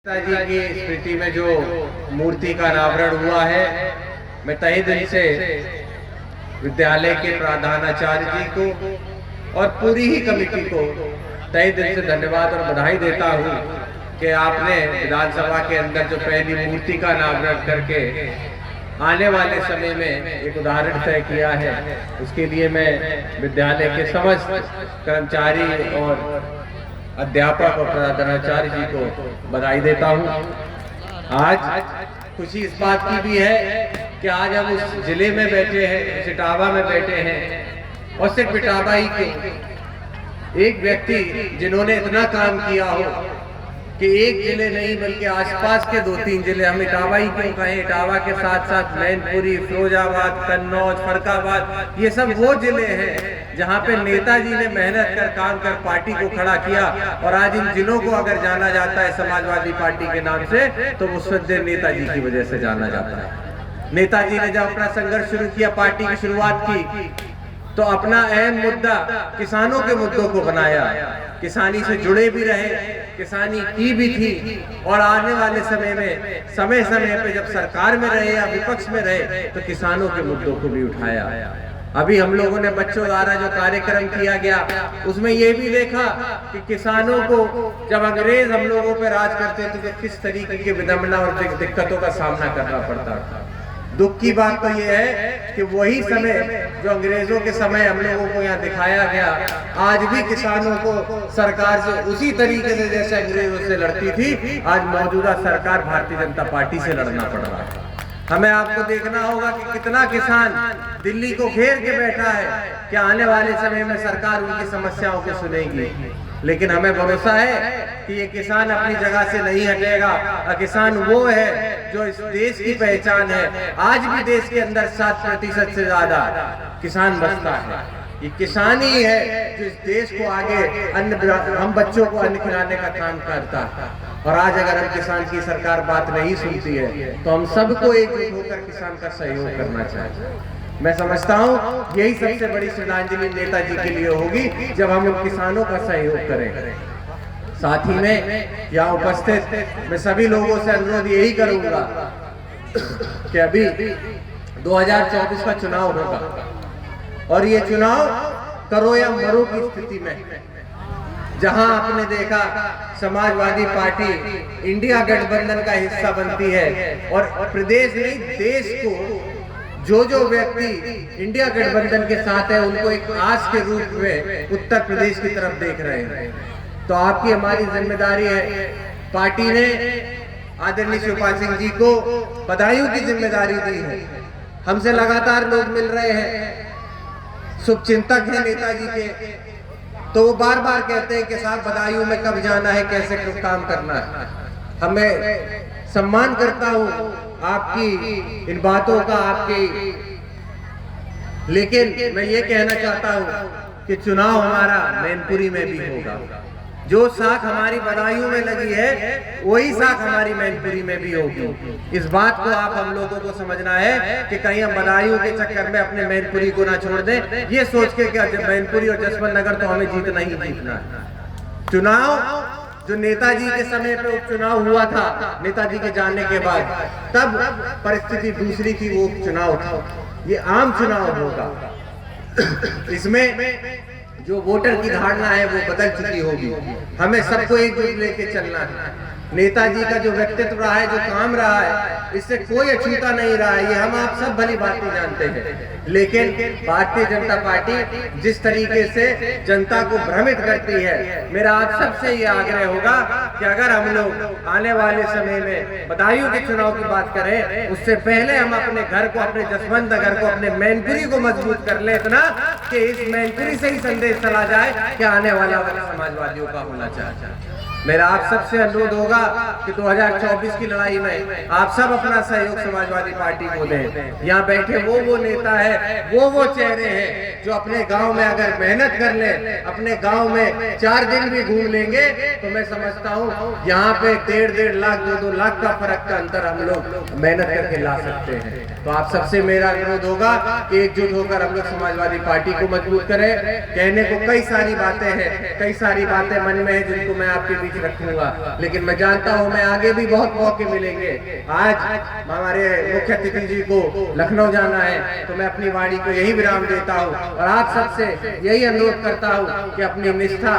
नेताजी की स्मृति में जो मूर्ति का अनावरण हुआ है, मैं तहे दिल से विद्यालय के प्रधानाचार्य जी को और पूरी ही कमेटी को तहे दिल से धन्यवाद और बधाई देता हूं कि आपने विधानसभा के अंदर जो पहली मूर्ति का अनावरण करके आने वाले समय में एक उदाहरण तय किया है, उसके लिए मैं विद्यालय के समस्त कर्मचारी और अध्यापक और प्रधानाचार्य जी को बधाई देता हूं। आज खुशी इस बात की भी है कि आज हम उस जिले में बैठे हैं, उस इटावा में बैठे हैं, और सिर्फ इटावा ही क्यों, एक व्यक्ति जिन्होंने इतना काम किया हो कि एक जिले नहीं बल्कि आसपास के 2-3 जिले, हम इटावा ही क्यों कहें, इटावा के साथ साथ मैनपुरी, फिरोजाबाद, कन्नौज, फरक्काबाद, ये सब वो जिले हैं जहाँ पे नेताजी ने मेहनत कर काम कर पार्टी को खड़ा किया। और आज इन जिलों को अगर जाना जाता है समाजवादी पार्टी के नाम से, तो वो सदैव नेताजी की वजह से जाना जाता है। नेताजी ने जब अपना संघर्ष शुरू किया, पार्टी की शुरुआत की, तो अपना अहम मुद्दा किसानों के मुद्दों को बनाया, किसानी से जुड़े भी रहे, किसानी की भी थी, और आने वाले समय में समय पे जब सरकार में रहे या विपक्ष में रहे तो किसानों के मुद्दों को भी उठाया। अभी हम लोगों ने बच्चों द्वारा जो कार्यक्रम किया गया उसमें ये भी देखा कि किसानों को जब अंग्रेज हम लोगों पर राज करते थे तो किस तरीके की विडंबना और दिक्कतों का सामना करना पड़ता था। दुख की बात तो ये है कि वही समय जो अंग्रेजों के समय हम लोगों को यहाँ दिखाया गया, आज भी किसानों को सरकार से उसी तरीके से जैसे अंग्रेजों से लड़ती थी, आज मौजूदा सरकार भारतीय जनता पार्टी से लड़ना पड़ रहा है। हमें आपको देखना होगा कि कितना किसान दिल्ली को घेर के बैठा है कि आने वाले समय में सरकार उनकी समस्याओं को सुनेगी, लेकिन हमें भरोसा है कि ये किसान अपनी जगह से नहीं हटेगा। किसान वो है जो इस देश की पहचान है। आज भी देश के अंदर 7% से ज्यादा किसान बसता है। ये किसान ही है जो इस देश को आगे हम बच्चों को अन्न खिलाने का काम करता है। और आज अगर हम किसान की सरकार बात नहीं सुनती है तो हम सबको एकजुट होकर किसान का सहयोग करना चाहिए। मैं समझता हूँ यही सबसे बड़ी श्रद्धांजलि नेताजी के लिए होगी जब हम किसानों का सहयोग करें। साथ ही में यहाँ उपस्थित मैं सभी लोगों से अनुरोध यही करूंगा कि अभी 2024 का चुनाव होगा, और ये चुनाव करो या मरो की स्थिति में, जहां आपने देखा समाजवादी पार्टी इंडिया गठबंधन का हिस्सा बनती है, और प्रदेश नहीं देश को जो व्यक्ति इंडिया गठबंधन के साथ है उनको एक आस के रूप में उत्तर प्रदेश की तरफ देख रहे हैं। तो आपकी हमारी जिम्मेदारी है। पार्टी ने आदरणीय शिवपाल सिंह जी को बधाइयों की जिम्मेदारी दी है। हमसे लगातार लोग मिल रहे हैं, शुभचिंतक हैं नेताजी के, तो वो बार बार कहते हैं कि साहब बधाइयों में कब जाना है, कैसे काम करना है। हमें सम्मान करता हूँ आपकी इन बातों का, आपकी, लेकिन मैं ये कहना चाहता हूँ कि चुनाव हमारा मैनपुरी में भी होगा। जो साख हमारी बदायूं में लगी है वही साख हमारी मैनपुरी में भी होगी। इस बात को आप हम लोगों को समझना है कि कहीं हम बदायूं के चक्कर में अपने मैनपुरी को ना छोड़ दें, ये सोच के कि मैनपुरी और जसवंत नगर तो हमें जीतना ही जीतना है। चुनाव जो नेताजी के समय पे उपचुनाव हुआ था, नेताजी के जाने के बाद, तब परिस्थिति दूसरी थी, वो चुनाव था। ये आम चुनाव होगा, इसमें जो वोटर की धारणा है वो बदल चुकी होगी। हमें सबको एकजुट लेके चलना है। नेताजी का जो व्यक्तित्व रहा है, जो काम रहा है, इससे कोई अछूता नहीं रहा है, ये हम आप सब भली बातें जानते हैं। लेकिन भारतीय जनता पार्टी जिस तरीके से जनता को भ्रमित करती है, मेरा आप सबसे ये आग्रह होगा कि अगर हम लोग आने वाले समय में बदायूं के चुनाव की बात करें, उससे पहले हम अपने घर को, अपने जसवंत नगर को, अपने मैनपुरी को मजबूत कर ले, इतना कि इस मैनपुरी से ही संदेश चला जाए कि आने वाला समाजवादियों का होना चाहिए। मेरा आप सबसे अनुरोध होगा कि 2024 की लड़ाई में आप सब अपना सहयोग समाजवादी पार्टी को दें। यहाँ बैठे वो नेता है, वो चेहरे हैं जो अपने गांव में अगर मेहनत कर ले, अपने गांव में 4 दिन भी घूम लेंगे, तो मैं समझता हूँ यहाँ पे 1.5 लाख 2 लाख का फर्क का अंतर हम लोग मेहनत करके ला सकते हैं। तो आप सबसे मेरा अनुरोध होगा कि एकजुट होकर हम लोग समाजवादी पार्टी को मजबूत करें। कहने को कई सारी बातें हैं, कई सारी बातें मन में है जिनको मैं आपके बीच रखूंगा, लेकिन मैं जानता हूं मैं आगे भी बहुत मौके मिलेंगे। आज हमारे मुख्य अतिथि जी को लखनऊ जाना है, तो मैं अपनी वाणी को यही विराम देता हूं और आप सबसे यही अनुरोध करता हूं कि अपनी निष्ठा,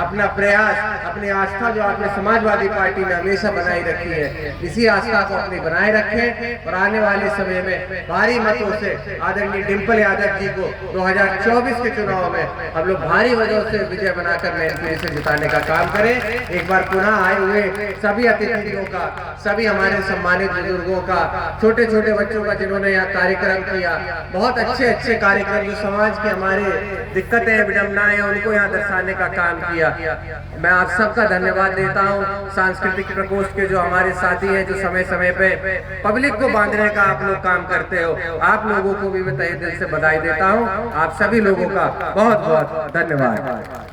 अपना प्रयास, अपनी आस्था जो आपने समाजवादी पार्टी में हमेशा बनाई रखी है, इसी आस्था को अपनी बनाए रखें और आने वाले समय में भारी मतों से आदरणीय डिंपल यादव जी को 2024 के चुनाव में हम लोग भारी वजह से विजय बनाकर मैनपुरी से जिताने का काम करें। एक बार पुनः आए हुए सभी अतिथियों का, सभी हमारे सम्मानित बुजुर्गों का, छोटे छोटे बच्चों का जिन्होंने यहाँ कार्यक्रम किया, बहुत अच्छे कार्यक्रम जो समाज के हमारे दिक्कतें विडम्बनाएं उनको यहाँ दर्शाने का काम किया। मैं आप सबका धन्यवाद देता हूँ। सांस्कृतिक प्रकोष्ठ के जो हमारे साथी हैं, जो समय समय पे पब्लिक को बांधने का आप लोग काम करते हो, आप लोगों को भी मैं तहे दिल से बधाई देता हूँ। आप सभी लोगों का बहुत बहुत धन्यवाद।